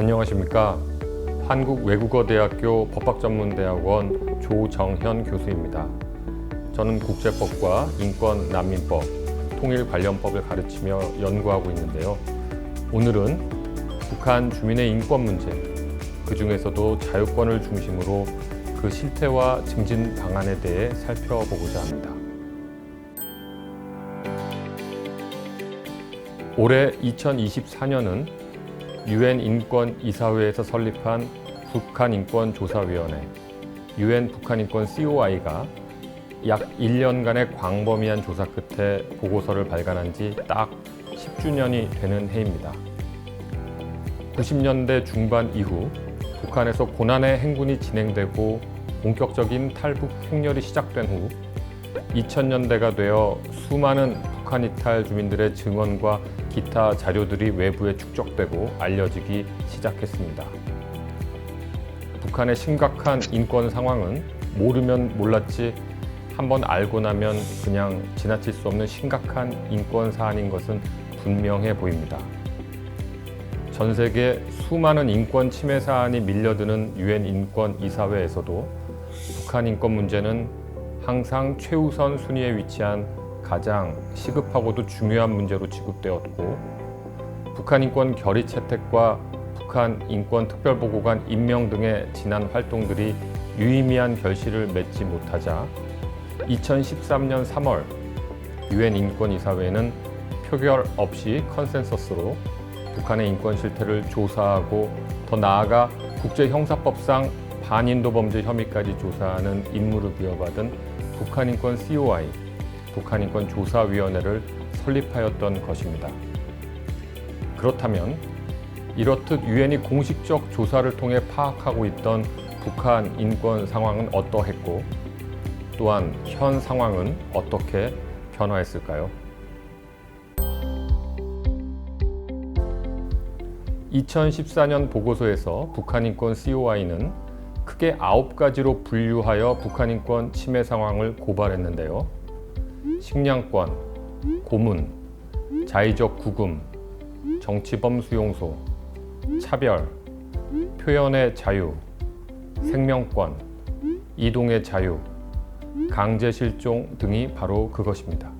안녕하십니까. 한국외국어대학교 법학전문대학원 조정현 교수입니다. 저는 국제법과 인권, 난민법, 통일 관련법을 가르치며 연구하고 있는데요. 오늘은 북한 주민의 인권 문제, 그 중에서도 자유권을 중심으로 그 실태와 증진 방안에 대해 살펴보고자 합니다. 올해 2024년은 UN 인권이사회에서 설립한 북한인권조사위원회, UN 북한인권 COI가 약 1년간의 광범위한 조사 끝에 보고서를 발간한 지 딱 10주년이 되는 해입니다. 90년대 중반 이후 북한에서 고난의 행군이 진행되고 본격적인 탈북 행렬이 시작된 후 2000년대가 되어 수많은 북한 이탈 주민들의 증언과 기타 자료들이 외부에 축적되고 알려지기 시작했습니다. 북한의 심각한 인권 상황은 모르면 몰랐지 한번 알고 나면 그냥 지나칠 수 없는 심각한 인권 사안인 것은 분명해 보입니다. 전 세계 수많은 인권 침해 사안이 밀려드는 UN 인권이사회에서도 북한 인권 문제는 항상 최우선 순위에 위치한 가장 시급하고도 중요한 문제로 취급되었고, 북한 인권 결의 채택과 북한 인권 특별보고관 임명 등의 지난 활동들이 유의미한 결실을 맺지 못하자 2013년 3월 UN 인권이사회는 표결 없이 컨센서스로 북한의 인권 실태를 조사하고 더 나아가 국제형사법상 반인도 범죄 혐의까지 조사하는 임무를 부여받은 북한인권 COI, 북한인권조사위원회를 설립하였던 것입니다. 그렇다면 이렇듯 유엔이 공식적 조사를 통해 파악하고 있던 북한 인권 상황은 어떠했고, 또한 현 상황은 어떻게 변화했을까요? 2014년 보고서에서 북한인권 COI는 크게 9가지로 분류하여 북한인권 침해 상황을 고발했는데요. 식량권, 고문, 자의적 구금, 정치범 수용소, 차별, 표현의 자유, 생명권, 이동의 자유, 강제 실종 등이 바로 그것입니다.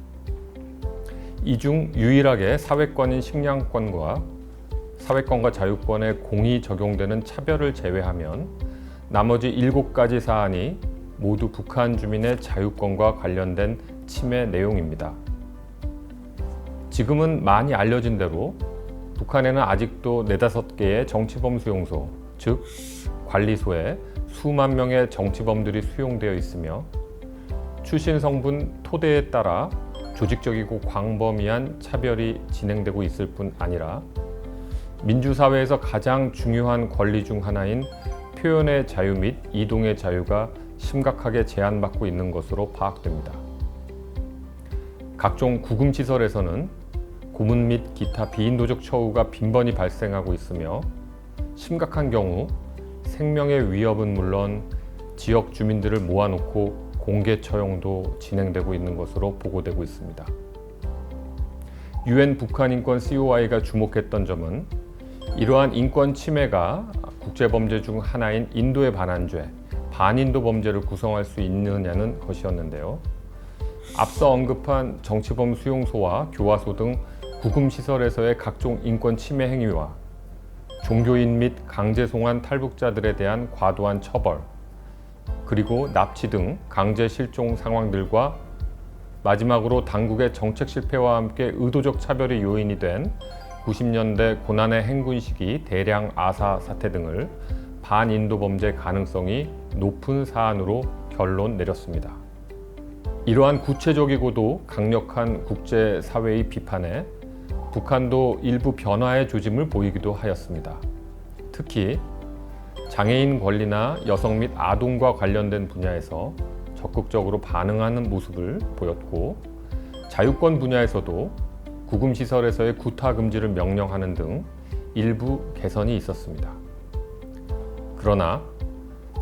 이 중 유일하게 사회권인 식량권과 사회권과 자유권에 공히 적용되는 차별을 제외하면 나머지 7가지 사안이 모두 북한 주민의 자유권과 관련된 침해 내용입니다. 지금은 많이 알려진 대로 북한에는 아직도 4-5개의 정치범 수용소, 즉 관리소에 수만 명의 정치범들이 수용되어 있으며 출신 성분 토대에 따라 조직적이고 광범위한 차별이 진행되고 있을 뿐 아니라 민주사회에서 가장 중요한 권리 중 하나인 표현의 자유 및 이동의 자유가 심각하게 제한받고 있는 것으로 파악됩니다. 각종 구금시설에서는 고문 및 기타 비인도적 처우가 빈번히 발생하고 있으며 심각한 경우 생명의 위협은 물론 지역 주민들을 모아놓고 공개 처형도 진행되고 있는 것으로 보고되고 있습니다. UN 북한인권 COI가 주목했던 점은 이러한 인권 침해가 국제범죄 중 하나인 인도의 반환죄, 반인도 범죄를 구성할 수 있느냐는 것이었는데요. 앞서 언급한 정치범 수용소와 교화소 등 구금시설에서의 각종 인권 침해 행위와 종교인 및 강제 송환 탈북자들에 대한 과도한 처벌, 그리고 납치 등 강제 실종 상황들과 마지막으로 당국의 정책 실패와 함께 의도적 차별의 요인이 된 90년대 고난의 행군 시기 대량 아사 사태 등을 반인도 범죄 가능성이 높은 사안으로 결론 내렸습니다. 이러한 구체적이고도 강력한 국제사회의 비판에 북한도 일부 변화의 조짐을 보이기도 하였습니다. 특히 장애인 권리나 여성 및 아동과 관련된 분야에서 적극적으로 반응하는 모습을 보였고, 자유권 분야에서도 구금시설에서의 구타 금지를 명령하는 등 일부 개선이 있었습니다. 그러나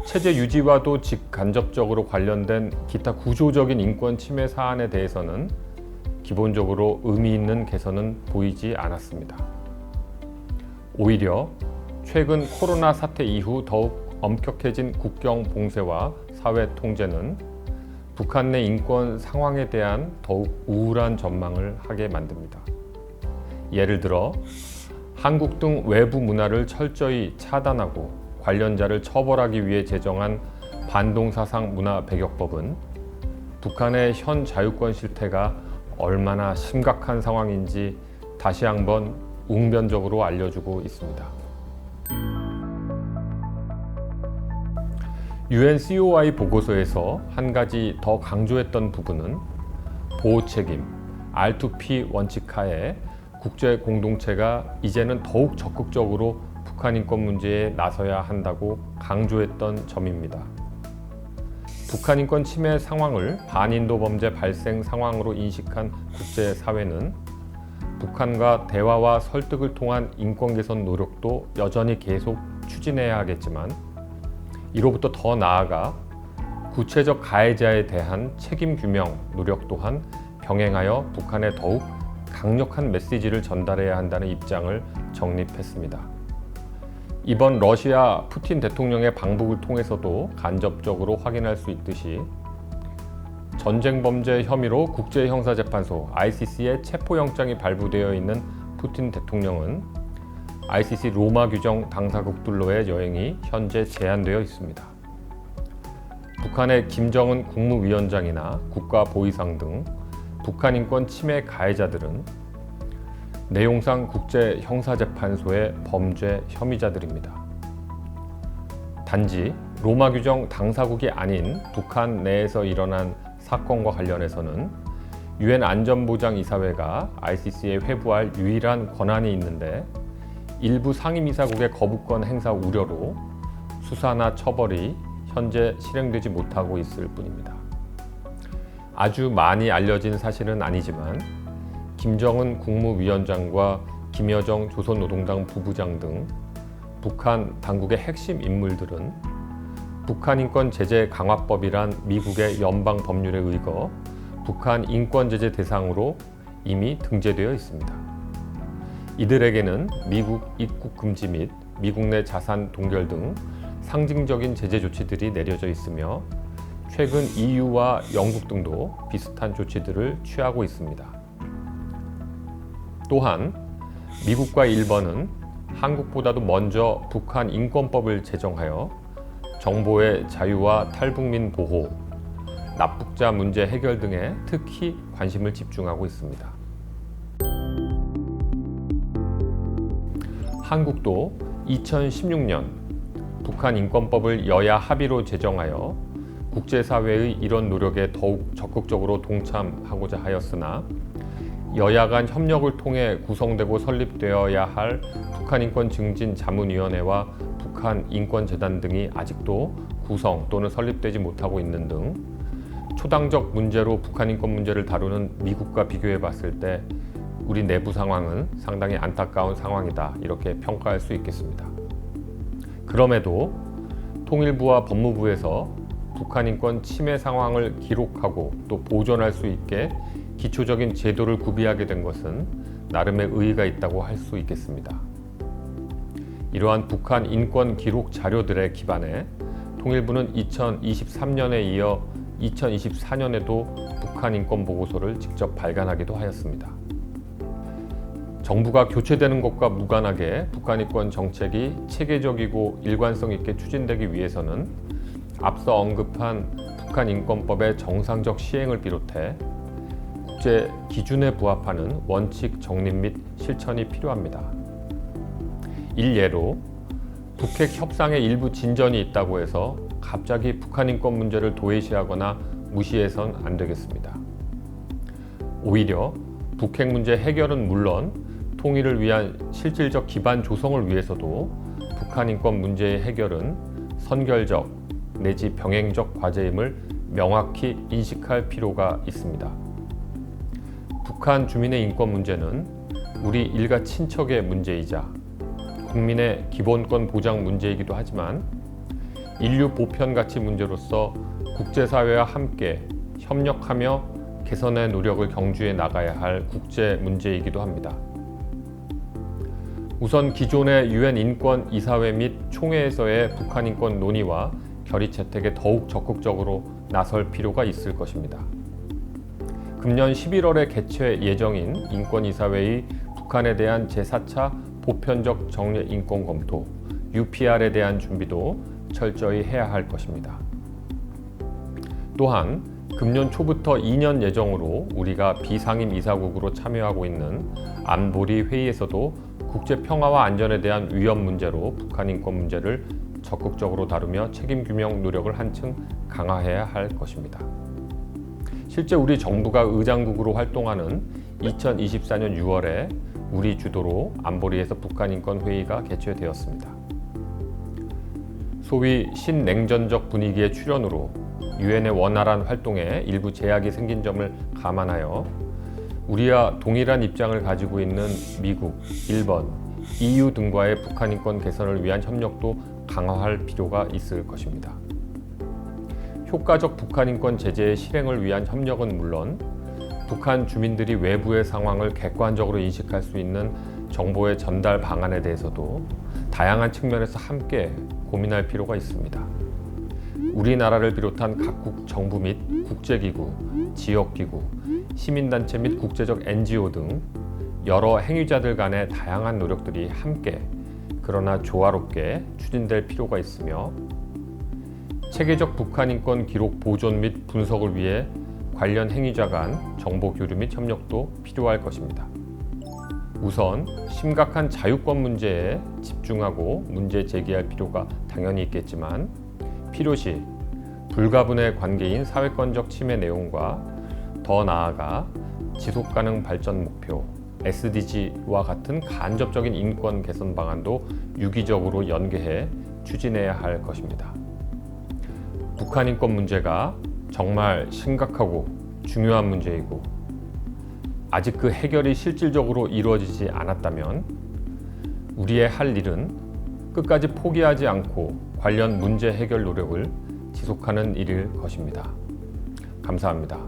체제 유지와도 직간접적으로 관련된 기타 구조적인 인권 침해 사안에 대해서는 기본적으로 의미 있는 개선은 보이지 않았습니다. 오히려 최근 코로나 사태 이후 더욱 엄격해진 국경 봉쇄와 사회 통제는 북한 내 인권 상황에 대한 더욱 우울한 전망을 하게 만듭니다. 예를 들어 한국 등 외부 문화를 철저히 차단하고 관련자를 처벌하기 위해 제정한 반동사상 문화배격법은 북한의 현 자유권 실태가 얼마나 심각한 상황인지 다시 한번 웅변적으로 알려주고 있습니다. UN COI 보고서에서 한 가지 더 강조했던 부분은 보호 책임, R2P 원칙하에 국제 공동체가 이제는 더욱 적극적으로 북한 인권 문제에 나서야 한다고 강조했던 점입니다. 북한 인권 침해 상황을 반인도 범죄 발생 상황으로 인식한 국제사회는 북한과 대화와 설득을 통한 인권 개선 노력도 여전히 계속 추진해야 하겠지만 이로부터 더 나아가 구체적 가해자에 대한 책임 규명 노력 또한 병행하여 북한에 더욱 강력한 메시지를 전달해야 한다는 입장을 정립했습니다. 이번 러시아 푸틴 대통령의 방북을 통해서도 간접적으로 확인할 수 있듯이 전쟁 범죄 혐의로 국제형사재판소 ICC에 체포영장이 발부되어 있는 푸틴 대통령은 ICC 로마 규정 당사국들로의 여행이 현재 제한되어 있습니다. 북한의 김정은 국무위원장이나 국가보위상 등 북한 인권 침해 가해자들은 내용상 국제형사재판소의 범죄 혐의자들입니다. 단지 로마 규정 당사국이 아닌 북한 내에서 일어난 사건과 관련해서는 UN 안전보장이사회가 ICC에 회부할 유일한 권한이 있는데 일부 상임이사국의 거부권 행사 우려로 수사나 처벌이 현재 실행되지 못하고 있을 뿐입니다. 아주 많이 알려진 사실은 아니지만 김정은 국무위원장과 김여정 조선노동당 부부장 등 북한 당국의 핵심 인물들은 북한 인권 제재 강화법이란 미국의 연방 법률에 의거 북한 인권 제재 대상으로 이미 등재되어 있습니다. 이들에게는 미국 입국 금지 및 미국 내 자산 동결 등 상징적인 제재 조치들이 내려져 있으며 최근 EU와 영국 등도 비슷한 조치들을 취하고 있습니다. 또한 미국과 일본은 한국보다도 먼저 북한 인권법을 제정하여 정보의 자유와 탈북민 보호, 납북자 문제 해결 등에 특히 관심을 집중하고 있습니다. 한국도 2016년 북한 인권법을 여야 합의로 제정하여 국제사회의 이런 노력에 더욱 적극적으로 동참하고자 하였으나 여야 간 협력을 통해 구성되고 설립되어야 할 북한인권증진자문위원회와 북한인권재단 등이 아직도 구성 또는 설립되지 못하고 있는 등 초당적 문제로 북한인권 문제를 다루는 미국과 비교해 봤을 때 우리 내부 상황은 상당히 안타까운 상황이다 이렇게 평가할 수 있겠습니다. 그럼에도 통일부와 법무부에서 북한인권 침해 상황을 기록하고 또 보존할 수 있게 기초적인 제도를 구비하게 된 것은 나름의 의의가 있다고 할 수 있겠습니다. 이러한 북한 인권 기록 자료들에 기반해 통일부는 2023년에 이어 2024년에도 북한 인권 보고서를 직접 발간하기도 하였습니다. 정부가 교체되는 것과 무관하게 북한 인권 정책이 체계적이고 일관성 있게 추진되기 위해서는 앞서 언급한 북한 인권법의 정상적 시행을 비롯해 국제 기준에 부합하는 원칙 정립 및 실천이 필요합니다. 일례로 북핵 협상에 일부 진전이 있다고 해서 갑자기 북한 인권 문제를 도외시하거나 무시해선 안 되겠습니다. 오히려 북핵 문제 해결은 물론 통일을 위한 실질적 기반 조성을 위해서도 북한 인권 문제의 해결은 선결적 내지 병행적 과제임을 명확히 인식할 필요가 있습니다. 북한 주민의 인권 문제는 우리 일가 친척의 문제이자 국민의 기본권 보장 문제이기도 하지만 인류 보편 가치 문제로서 국제사회와 함께 협력하며 개선의 노력을 경주해 나가야 할 국제 문제이기도 합니다. 우선 기존의 유엔 인권 이사회 및 총회에서의 북한 인권 논의와 결의 채택에 더욱 적극적으로 나설 필요가 있을 것입니다. 금년 11월에 개최 예정인 인권이사회의 북한에 대한 제4차 보편적 정례 인권 검토 UPR에 대한 준비도 철저히 해야 할 것입니다. 또한 금년 초부터 2년 예정으로 우리가 비상임 이사국으로 참여하고 있는 안보리 회의에서도 국제 평화와 안전에 대한 위험 문제로 북한 인권 문제를 적극적으로 다루며 책임 규명 노력을 한층 강화해야 할 것입니다. 실제 우리 정부가 의장국으로 활동하는 2024년 6월에 우리 주도로 안보리에서 북한 인권 회의가 개최되었습니다. 소위 신냉전적 분위기의 출현으로 유엔의 원활한 활동에 일부 제약이 생긴 점을 감안하여 우리와 동일한 입장을 가지고 있는 미국, 일본, EU 등과의 북한 인권 개선을 위한 협력도 강화할 필요가 있을 것입니다. 효과적 북한 인권 제재의 실행을 위한 협력은 물론 북한 주민들이 외부의 상황을 객관적으로 인식할 수 있는 정보의 전달 방안에 대해서도 다양한 측면에서 함께 고민할 필요가 있습니다. 우리나라를 비롯한 각국 정부 및 국제기구, 지역기구, 시민단체 및 국제적 NGO 등 여러 행위자들 간의 다양한 노력들이 함께 그러나 조화롭게 추진될 필요가 있으며 체계적 북한 인권 기록 보존 및 분석을 위해 관련 행위자 간 정보 교류 및 협력도 필요할 것입니다. 우선 심각한 자유권 문제에 집중하고 문제 제기할 필요가 당연히 있겠지만 필요시 불가분의 관계인 사회권적 침해 내용과 더 나아가 지속가능 발전 목표 SDG와 같은 간접적인 인권 개선 방안도 유기적으로 연계해 추진해야 할 것입니다. 북한 인권 문제가 정말 심각하고 중요한 문제이고 아직 그 해결이 실질적으로 이루어지지 않았다면 우리의 할 일은 끝까지 포기하지 않고 관련 문제 해결 노력을 지속하는 일일 것입니다. 감사합니다.